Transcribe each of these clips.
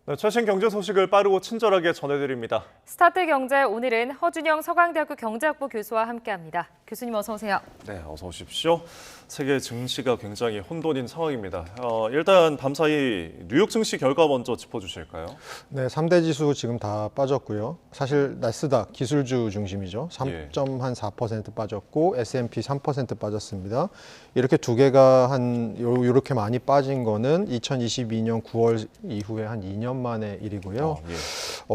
네, 최신 경제 소식을 빠르고 친절하게 전해드립니다. 스타트 경제 오늘은 허준영 서강대학교 경제학부 교수와 함께합니다. 교수님 어서 오세요. 네, 어서 오십시오. 세계 증시가 굉장히 혼돈인 상황입니다. 일단 밤사이 뉴욕 증시 결과 먼저 짚어주실까요? 네, 3대 지수 지금 다 빠졌고요. 사실 나스닥 기술주 중심이죠. 3.4% 빠졌고 S&P 3% 빠졌습니다. 이렇게 두 개가 이렇게 많이 빠진 거는 2022년 9월 이후에 한 2년 만의 일이고요.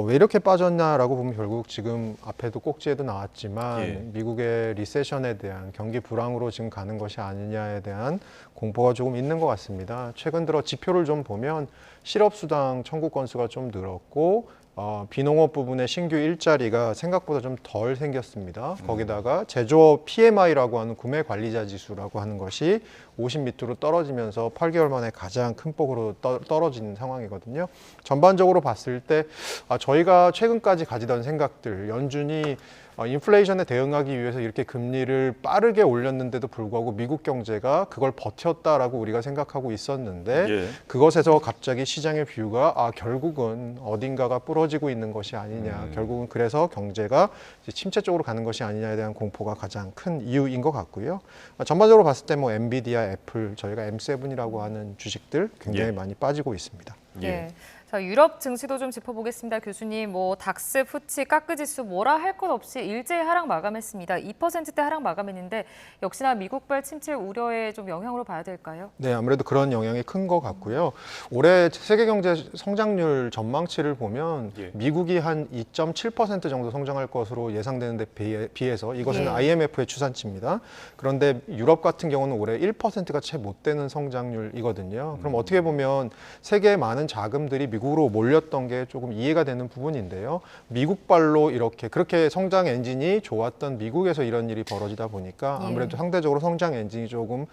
왜 이렇게 빠졌냐라고 보면 결국 지금 앞에도 꼭지에도 나왔지만 미국의 리세션에 대한 경기 불황으로 지금 가는 것이 아니냐에 대한 공포가 조금 있는 것 같습니다. 최근 들어 지표를 좀 보면 실업수당 청구 건수가 좀 늘었고 비농업 부분의 신규 일자리가 생각보다 좀 덜 생겼습니다. 거기다가 제조업 PMI라고 하는 구매 관리자 지수라고 하는 것이 50 밑으로 떨어지면서 8개월 만에 가장 큰 폭으로 떨어진 상황이거든요. 전반적으로 봤을 때 저희가 최근까지 가지던 생각들, 연준이 인플레이션에 대응하기 위해서 이렇게 금리를 빠르게 올렸는데도 불구하고 미국 경제가 그걸 버텼다라고 우리가 생각하고 있었는데 그것에서 갑자기 시장의 뷰가 결국은 어딘가가 부러지고 있는 것이 아니냐, 결국은 그래서 경제가 이제 침체 쪽으로 가는 것이 아니냐에 대한 공포가 가장 큰 이유인 것 같고요. 전반적으로 봤을 때 뭐 엔비디아, 애플, 저희가 M7이라고 하는 주식들 굉장히 많이 빠지고 있습니다. 네. 자, 유럽 증시도 좀 짚어보겠습니다. 교수님, 닥스, 푸치, 까크지수 뭐라 할 것 없이 일제히 하락 마감했습니다. 2%대 하락 마감했는데 역시나 미국발 침체 우려에 좀 영향으로 봐야 될까요? 네, 아무래도 그런 영향이 큰 것 같고요. 올해 세계 경제 성장률 전망치를 보면 미국이 한 2.7% 정도 성장할 것으로 예상되는데 비해서 이것은 IMF의 추산치입니다. 그런데 유럽 같은 경우는 올해 1%가 채 못 되는 성장률이거든요. 그럼 어떻게 보면 세계의 많은 자금들이 미국으로 몰렸던 게 조금 이해가 되는 부분인데요. 미국발로 그렇게 성장 엔진이 좋았던 미국에서 이런 일이 벌어지다 보니까 아무래도 상대적으로 성장 엔진이 조금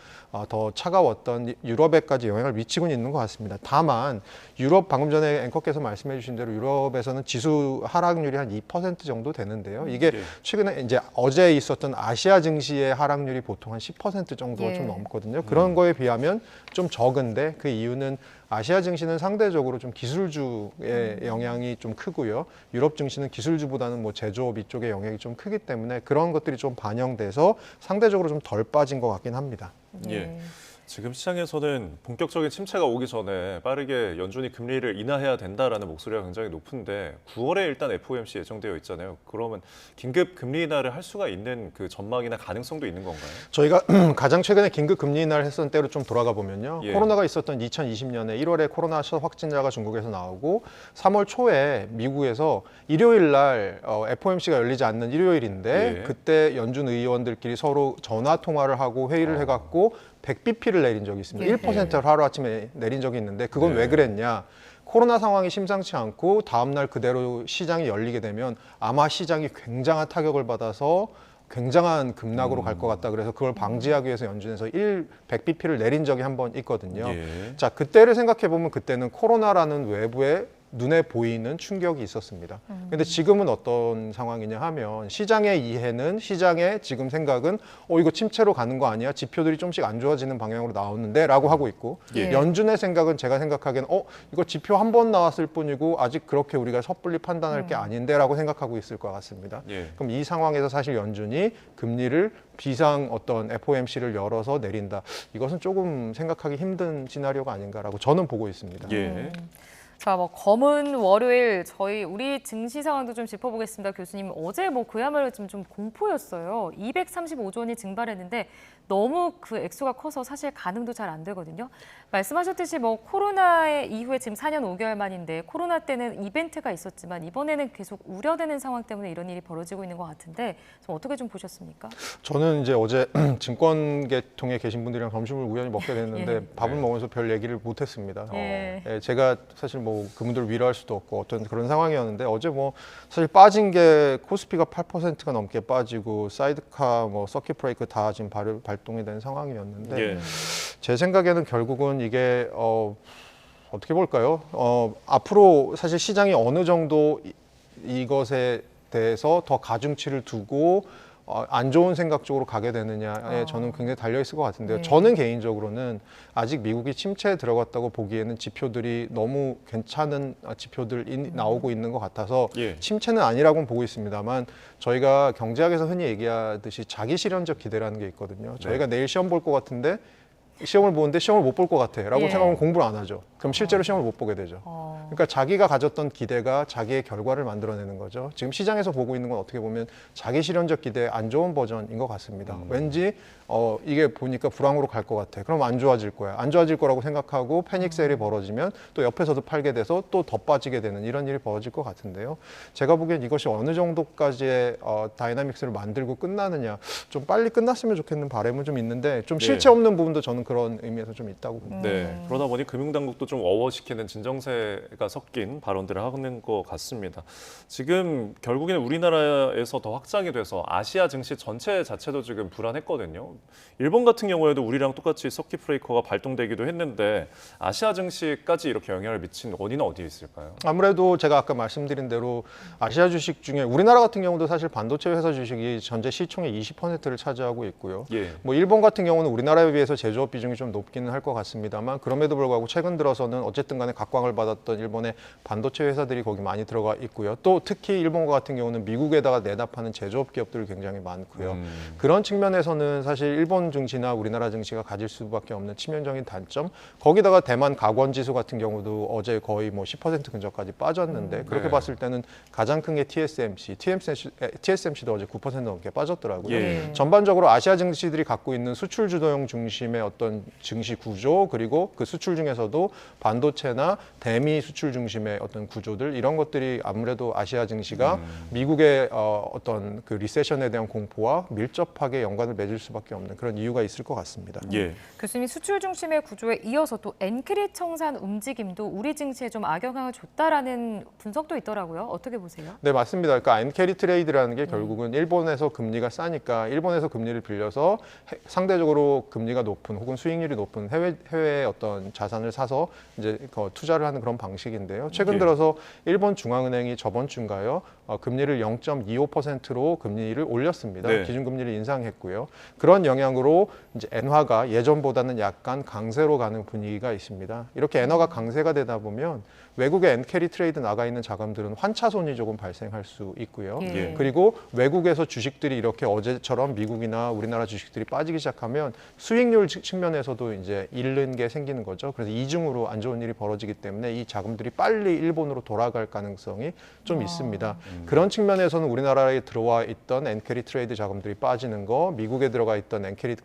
더 차가웠던 유럽에까지 영향을 미치고 있는 것 같습니다. 다만 유럽 방금 전에 앵커께서 말씀해 주신 대로 유럽에서는 지수 하락률이 한 2% 정도 되는데요. 이게 최근에 이제 어제 있었던 아시아 증시의 하락률이 보통 한 10% 정도가 좀 넘거든요. 그런 거에 비하면 좀 적은데 그 이유는 아시아 증시는 상대적으로 좀 기술주의 영향이 좀 크고요. 유럽 증시는 기술주보다는 뭐 제조업 이쪽의 영향이 좀 크기 때문에 그런 것들이 좀 반영돼서 상대적으로 좀 덜 빠진 것 같긴 합니다. 지금 시장에서는 본격적인 침체가 오기 전에 빠르게 연준이 금리를 인하해야 된다라는 목소리가 굉장히 높은데 9월에 일단 FOMC 예정되어 있잖아요. 그러면 긴급 금리 인하를 할 수가 있는 그 전망이나 가능성도 있는 건가요? 저희가 가장 최근에 긴급 금리 인하를 했던 때로 좀 돌아가 보면요. 코로나가 있었던 2020년에 1월에 코로나 첫 확진자가 중국에서 나오고 3월 초에 미국에서 일요일 날 FOMC가 열리지 않는 일요일인데 그때 연준 의원들끼리 서로 전화 통화를 하고 회의를 해갖고 100bp를 내린 적이 있습니다. 1%를 하루아침에 내린 적이 있는데 그건 왜 그랬냐. 코로나 상황이 심상치 않고 다음날 그대로 시장이 열리게 되면 아마 시장이 굉장한 타격을 받아서 굉장한 급락으로 갈 것 같다. 그래서 그걸 방지하기 위해서 연준에서 100bp를 내린 적이 한 번 있거든요. 자, 그때를 생각해 보면 그때는 코로나라는 외부의 눈에 보이는 충격이 있었습니다. 근데 지금은 어떤 상황이냐 하면 시장의 이해는, 시장의 지금 생각은 이거 침체로 가는 거 아니야? 지표들이 좀씩 안 좋아지는 방향으로 나오는데 라고 하고 있고 연준의 생각은 제가 생각하기엔 이거 지표 한 번 나왔을 뿐이고 아직 그렇게 우리가 섣불리 판단할 게 아닌데 라고 생각하고 있을 것 같습니다. 그럼 이 상황에서 사실 연준이 금리를 비상 어떤 FOMC를 열어서 내린다. 이것은 조금 생각하기 힘든 시나리오가 아닌가라고 저는 보고 있습니다. 자, 검은 월요일 우리 증시 상황도 좀 짚어보겠습니다. 교수님, 어제 그야말로 좀 공포였어요. 235조 원이 증발했는데 너무 그 액수가 커서 사실 가늠도 잘 안 되거든요. 말씀하셨듯이 코로나 이후에 지금 4년 5개월 만인데 코로나 때는 이벤트가 있었지만 이번에는 계속 우려되는 상황 때문에 이런 일이 벌어지고 있는 것 같은데 어떻게 좀 보셨습니까? 저는 이제 어제 증권계통에 계신 분들이랑 점심을 우연히 먹게 됐는데 밥을 먹으면서 별 얘기를 못했습니다. 제가 사실 그분들을 위로할 수도 없고 어떤 그런 상황이었는데 어제 사실 빠진 게 코스피가 8%가 넘게 빠지고 사이드카 서킷 브레이크 다 지금 발동이 된 상황이었는데 제 생각에는 결국은 이게 어떻게 볼까요? 앞으로 사실 시장이 어느 정도 이것에 대해서 더 가중치를 두고 안 좋은 생각 쪽으로 가게 되느냐에 저는 굉장히 달려 있을 것 같은데요. 네. 저는 개인적으로는 아직 미국이 침체에 들어갔다고 보기에는 지표들이 너무 괜찮은 지표들이 나오고 있는 것 같아서 예. 침체는 아니라고는 보고 있습니다만 저희가 경제학에서 흔히 얘기하듯이 자기 실현적 기대라는 게 있거든요. 저희가 내일 시험 볼 것 같은데 시험을 보는데 시험을 못 볼 것 같아 라고 예. 생각하면 공부를 안 하죠. 그럼 실제로 시험을 못 보게 되죠. 그러니까 자기가 가졌던 기대가 자기의 결과를 만들어내는 거죠. 지금 시장에서 보고 있는 건 어떻게 보면 자기 실현적 기대의 안 좋은 버전인 것 같습니다. 왠지 이게 보니까 불황으로 갈 것 같아. 그럼 안 좋아질 거야. 안 좋아질 거라고 생각하고 패닉 세일이 벌어지면 또 옆에서도 팔게 돼서 또 더 빠지게 되는 이런 일이 벌어질 것 같은데요. 제가 보기엔 이것이 어느 정도까지의 다이나믹스를 만들고 끝나느냐. 좀 빨리 끝났으면 좋겠는 바람은 좀 있는데 좀 실체 없는 부분도 저는 그런 의미에서 좀 있다고 봅니다. 네, 그러다 보니 금융당국도 좀 어워시키는 진정세가 섞인 발언들을 하는 것 같습니다. 지금 결국에는 우리나라에서 더 확장이 돼서 아시아 증시 전체 자체도 지금 불안했거든요. 일본 같은 경우에도 우리랑 똑같이 서킷 브레이커가 발동되기도 했는데 아시아 증시까지 이렇게 영향을 미친 원인은 어디에 있을까요? 아무래도 제가 아까 말씀드린 대로 아시아 주식 중에 우리나라 같은 경우도 사실 반도체 회사 주식이 전체 시총의 20%를 차지하고 있고요. 예. 뭐 일본 같은 경우는 우리나라에 비해서 제조업 비중이 좀 높기는 할 것 같습니다만 그럼에도 불구하고 최근 들어서는 어쨌든 간에 각광을 받았던 일본의 반도체 회사들이 거기 많이 들어가 있고요. 또 특히 일본과 같은 경우는 미국에다가 내납하는 제조업 기업들이 굉장히 많고요. 그런 측면에서는 사실 일본 증시나 우리나라 증시가 가질 수밖에 없는 치명적인 단점. 거기다가 대만 가권 지수 같은 경우도 어제 거의 뭐 10% 근처까지 빠졌는데 그렇게 네. 봤을 때는 가장 큰 게 TSMC도 어제 9% 넘게 빠졌더라고요. 예. 전반적으로 아시아 증시들이 갖고 있는 수출 주도형 중심의 어떤 증시 구조 그리고 그 수출 중에서도 반도체나 대미 수출 중심의 어떤 구조들 이런 것들이 아무래도 아시아 증시가 미국의 어떤 그 리세션에 대한 공포와 밀접하게 연관을 맺을 수밖에 없는 그런 이유가 있을 것 같습니다. 예. 교수님 수출 중심의 구조에 이어서 또 엔크리 청산 움직임도 우리 증시에 좀 악영향을 줬다라는 분석도 있더라고요. 어떻게 보세요? 네, 맞습니다. 그러니까 엔캐리 트레이드라는 게 결국은 일본에서 금리가 싸니까 일본에서 금리를 빌려서 상대적으로 금리가 높은 혹은 수익률이 높은 해외의 어떤 자산을 사서 이제 투자를 하는 그런 방식인데요. 최근 예. 들어서 일본 중앙은행이 저번 주인가요? 금리를 0.25%로 금리를 올렸습니다. 네. 기준금리를 인상했고요. 그런 영향으로 이제 엔화가 예전보다는 약간 강세로 가는 분위기가 있습니다. 이렇게 엔화가 강세가 되다 보면 외국의 엔캐리 트레이드 나가 있는 자금들은 환차손이 조금 발생할 수 있고요. 예. 그리고 외국에서 주식들이 이렇게 어제처럼 미국이나 우리나라 주식들이 빠지기 시작하면 수익률 측면에서도 이제 잃는 게 생기는 거죠. 그래서 이중으로 안 좋은 일이 벌어지기 때문에 이 자금들이 빨리 일본으로 돌아갈 가능성이 좀 있습니다. 그런 측면에서는 우리나라에 들어와 있던 엔캐리 트레이드 자금들이 빠지는 거, 미국에 들어가 있던 엔캐리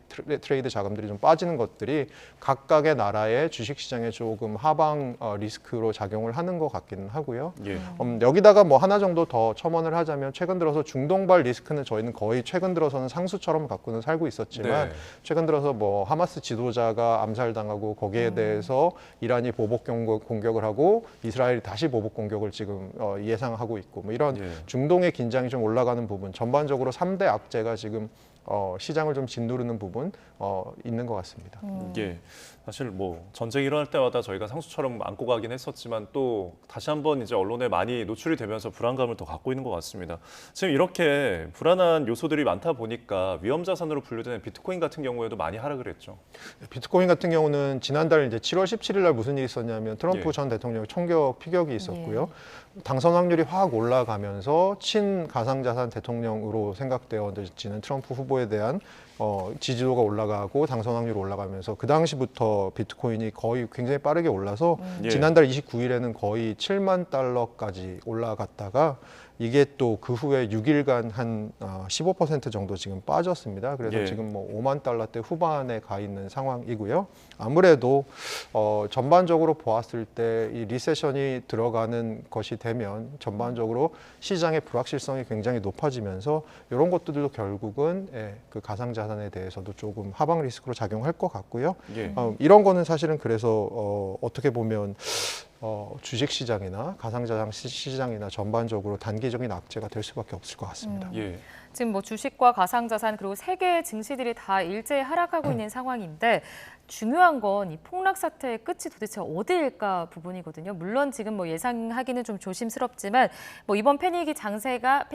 트레이드 자금들이 좀 빠지는 것들이 각각의 나라의 주식시장에 조금 하방 리스크로 작용을 하는 것 같기는 하고요. 예. 여기다가 뭐 하나 정도 더 첨언을 하자면 최근 들어서 중동발 리스크는 저희는 거의 최근 들어서는 상수처럼 갖고는 살고 있었지만 네. 최근 들어서 뭐 하마스 지도자가 암살당하고 거기에 대해서 이란이 보복 공격을 하고 이스라엘이 다시 보복 공격을 지금 예상하고 있고 뭐 이런 예. 중동의 긴장이 좀 올라가는 부분 전반적으로 3대 악재가 지금 시장을 좀 짓누르는 부분 있는 것 같습니다. 예. 사실 뭐 전쟁이 일어날 때마다 저희가 상수처럼 안고 가긴 했었지만 또 다시 한번 이제 언론에 많이 노출이 되면서 불안감을 더 갖고 있는 것 같습니다. 지금 이렇게 불안한 요소들이 많다 보니까 위험 자산으로 분류되는 비트코인 같은 경우에도 많이 하락을 했죠. 비트코인 같은 경우는 지난달 이제 7월 17일 날 무슨 일이 있었냐면 트럼프 예. 전 대통령의 총격 피격이 있었고요. 당선 확률이 확 올라가면서 친가상자산 대통령으로 생각되어지는 트럼프 후보에 대한 지지도가 올라가고 당선 확률이 올라가면서 그 당시부터 비트코인이 거의 굉장히 빠르게 올라서 예. 지난달 29일에는 거의 7만 달러까지 올라갔다가 이게 또 그 후에 6일간 한 15% 정도 지금 빠졌습니다. 그래서 예. 지금 뭐 5만 달러대 후반에 가 있는 상황이고요. 아무래도 전반적으로 보았을 때 이 리세션이 들어가는 것이 되면 전반적으로 시장의 불확실성이 굉장히 높아지면서 이런 것들도 결국은 그 가상자산에 대해서도 조금 하방 리스크로 작용할 것 같고요. 예. 이런 거는 사실은 그래서 어떻게 보면 주식 시장이나 가상자산 시장이나 전반적으로 단기적인 악재가 될 수밖에 없을 것 같습니다. 예. 지금 뭐 주식과 가상자산 그리고 세계 증시들이 다 일제히 하락하고 있는 상황인데 중요한 건 이 폭락 사태의 끝이 도대체 어디일까 부분이거든요. 물론 지금 뭐 예상하기는 좀 조심스럽지만 뭐 이번 패닉 장세가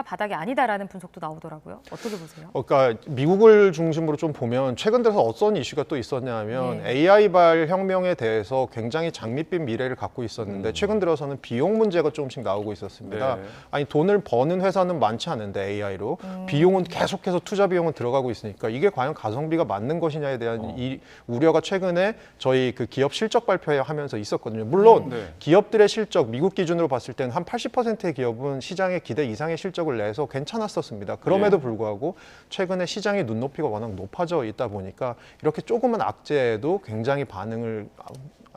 바닥이 아니다라는 분석도 나오더라고요. 어떻게 보세요? 그러니까 미국을 중심으로 좀 보면 최근 들어서 어떤 이슈가 또 있었냐면 네. AI발 혁명에 대해서 굉장히 장밋빛 미래를 갖고 있었는데 최근 들어서는 비용 문제가 조금씩 나오고 있었습니다. 네. 아니 돈을 버는 회사는 많지 않은데 AI로 비용은 계속해서 투자 비용은 들어가고 있으니까 이게 과연 가성비가 맞는 것이냐에 대한 이 우려가 최근에 저희 그 기업 실적 발표하면서 있었거든요. 물론 네. 기업들의 실적 미국 기준으로 봤을 때는 한 80%의 기업은 시장의 기대 이상의 실적을 내서 괜찮았었습니다. 그럼에도 불구하고 최근에 시장의 눈높이가 워낙 높아져 있다 보니까 이렇게 조그만 악재에도 굉장히 반응을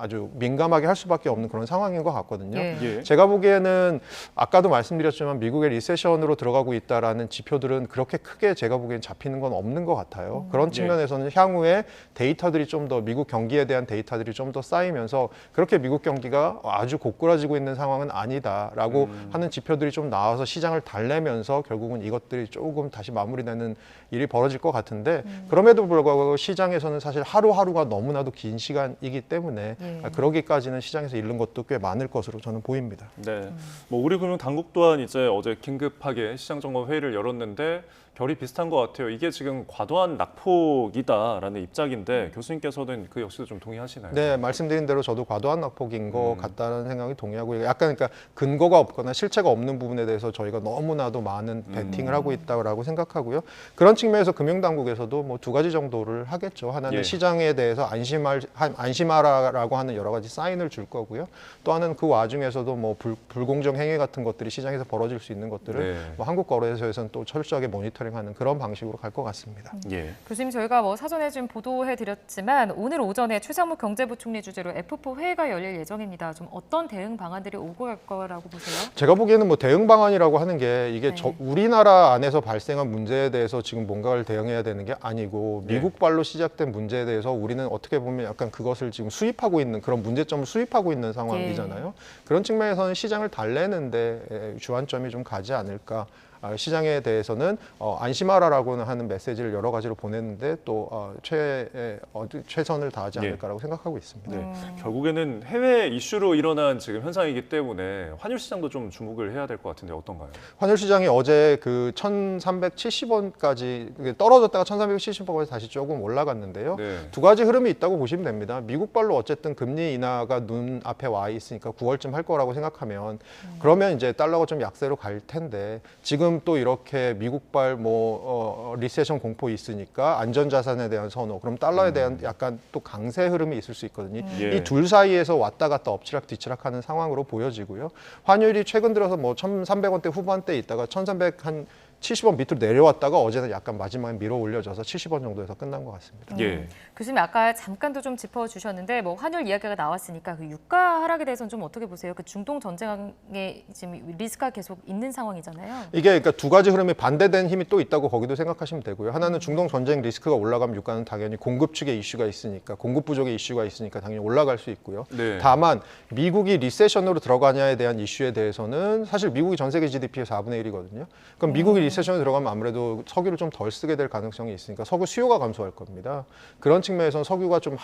아주 민감하게 할 수밖에 없는 그런 상황인 것 같거든요. 예. 예. 제가 보기에는 아까도 말씀드렸지만 미국의 리세션으로 들어가고 있다라는 지표들은 그렇게 크게 제가 보기엔 잡히는 건 없는 것 같아요. 그런 측면에서는 향후에 데이터들이 좀 더 미국 경기에 대한 데이터들이 좀 더 쌓이면서 그렇게 미국 경기가 아주 고꾸라지고 있는 상황은 아니다라고 하는 지표들이 좀 나와서 시장을 달래면서 결국은 이것들이 조금 다시 마무리되는 일이 벌어질 것 같은데 그럼에도 불구하고 시장에서는 사실 하루하루가 너무나도 긴 시간이기 때문에 그러기까지는 시장에서 잃는 것도 꽤 많을 것으로 저는 보입니다. 네. 뭐 우리금융당국 또한 이제 어제 긴급하게 시장점검 회의를 열었는데 결이 비슷한 것 같아요. 이게 지금 과도한 낙폭이다라는 입장인데 교수님께서는 그 역시도 좀 동의하시나요? 네, 말씀드린 대로 저도 과도한 낙폭인 것 같다는 생각이 동의하고 약간 그러니까 근거가 없거나 실체가 없는 부분에 대해서 저희가 너무나도 많은 베팅을 하고 있다고 생각하고요. 그런 측면에서 금융당국에서도 뭐 두 가지 정도를 하겠죠. 하나는 예. 시장에 대해서 안심하라라고 하는 여러 가지 사인을 줄 거고요. 또 하나는 그 와중에서도 뭐 불공정 행위 같은 것들이 시장에서 벌어질 수 있는 것들을 네. 뭐 한국거래소에서는 또 철저하게 모니터링하는 그런 방식으로 갈 것 같습니다. 예. 교수님 저희가 뭐 사전에 좀 보도해드렸지만 오늘 오전에 최상무 경제부총리 주재로 F4 회의가 열릴 예정입니다. 좀 어떤 대응 방안들이 오고 갈 거라고 보세요? 제가 보기에는 뭐 대응 방안이라고 하는 게 이게 네. 우리나라 안에서 발생한 문제에 대해서 지금 뭔가를 대응해야 되는 게 아니고 미국발로 시작된 문제에 대해서 우리는 어떻게 보면 약간 그것을 지금 수입하고 있는 그런 문제점을 수입하고 있는 상황이잖아요. 그런 측면에서는 시장을 달래는데 주안점이 좀 가지 않을까. 시장에 대해서는 안심하라라고 하는 메시지를 여러 가지로 보냈는데 또 최선을 다하지 않을까라고 생각하고 있습니다. 네. 결국에는 해외 이슈로 일어난 지금 현상이기 때문에 환율 시장도 좀 주목을 해야 될 것 같은데 어떤가요? 환율 시장이 어제 그 1,370원까지 떨어졌다가 1,370원까지 다시 조금 올라갔는데요. 네. 두 가지 흐름이 있다고 보시면 됩니다. 미국발로 어쨌든 금리 인하가 눈 앞에 와 있으니까 9월쯤 할 거라고 생각하면 그러면 이제 달러가 좀 약세로 갈 텐데 지금 또 이렇게 미국발 리세션 공포 있으니까 안전자산에 대한 선호, 그럼 달러에 대한 약간 또 강세 흐름이 있을 수 있거든요. 예. 이 둘 사이에서 왔다 갔다 엎치락 뒤치락하는 상황으로 보여지고요. 환율이 최근 들어서 뭐 1,300원대 후반대에 있다가 1,300 한 70원 밑으로 내려왔다가 어제는 약간 마지막에 밀어 올려져서 70원 정도에서 끝난 것 같습니다. 예. 교수님 아까 잠깐도 좀 짚어주셨는데 뭐 환율 이야기가 나왔으니까 그 유가 하락에 대해서는 좀 어떻게 보세요? 그 중동 전쟁에 지금 리스크가 계속 있는 상황이잖아요. 이게 그러니까 두 가지 흐름이 반대된 힘이 또 있다고 거기도 생각하시면 되고요. 하나는 중동 전쟁 리스크가 올라가면 유가는 당연히 공급 측의 이슈가 있으니까 공급 부족의 이슈가 있으니까 당연히 올라갈 수 있고요. 네. 다만 미국이 리세션으로 들어가냐에 대한 이슈에 대해서는 사실 미국이 전 세계 GDP의 4분의 1이거든요. 그럼 미국이 리세션에 들어가면 아무래도 석유를 좀 덜 쓰게 될 가능성이 있으니까 석유 수요가 감소할 겁니다. 그런 측면에서는 석유가 좀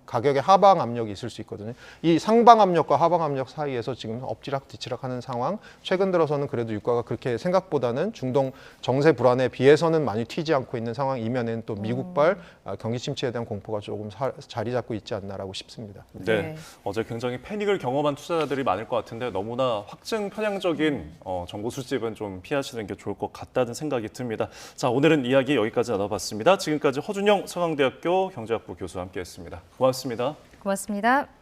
가격의 하방 압력이 있을 수 있거든요. 이 상방 압력과 하방 압력 사이에서 지금 엎치락 뒤치락하는 상황. 최근 들어서는 그래도 유가가 그렇게 생각보다는 중동 정세 불안에 비해서는 많이 튀지 않고 있는 상황 이면에는 또 미국발 경기 침체에 대한 공포가 조금 자리 잡고 있지 않나라고 싶습니다. 네. 네. 어제 굉장히 패닉을 경험한 투자자들이 많을 것 같은데 너무나 확증 편향적인 정보 수집은 좀 피하시는 게 좋을 것 같다는 생각이 듭니다. 자, 오늘은 이야기 여기까지 나눠봤습니다. 지금까지 허준영 서강대학교 경제학부 교수와 함께했습니다. 고맙습니다. 고맙습니다.